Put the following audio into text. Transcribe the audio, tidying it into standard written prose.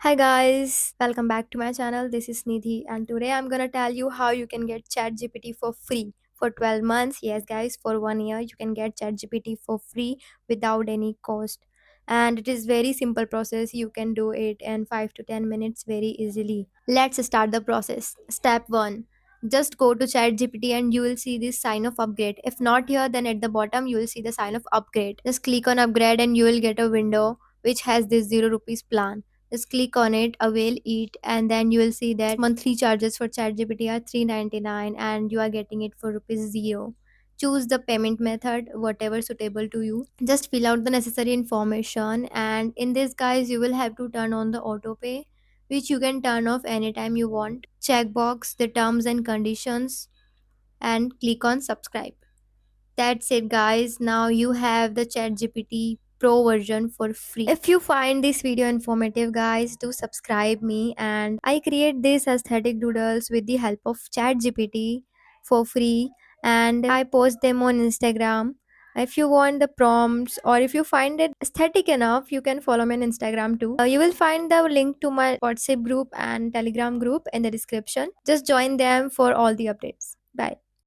Hi guys, welcome back to my channel. This is Nidhi and today I'm gonna tell you how you can get ChatGPT for free for 12 months. Yes guys, for 1 year you can get ChatGPT for free without any cost. And it is very simple process. You can do it in 5 to 10 minutes very easily. Let's start the process. Step 1. Just go to ChatGPT and you will see this sign of upgrade. If not here, then at the bottom you will see the sign of upgrade. Just click on upgrade and you will get a window which has this 0 rupees plan. Just click on it, avail it, and then you will see that monthly charges for ChatGPT are 399 and you are getting it for rupees 0. Choose the payment method, whatever suitable to you. Just fill out the necessary information, and in this guys, you will have to turn on the auto pay, which you can turn off anytime you want. Checkbox the terms and conditions and click on subscribe. That's it guys. Now you have the ChatGPT Pro version for free. If you find this video informative guys, do subscribe me, and I create these aesthetic doodles with the help of ChatGPT for free, and I post them on Instagram. If you want the prompts or if you find it aesthetic enough, you can follow me on Instagram too. You will find the link to my WhatsApp group and Telegram group in the description. Just join them for all the updates. Bye.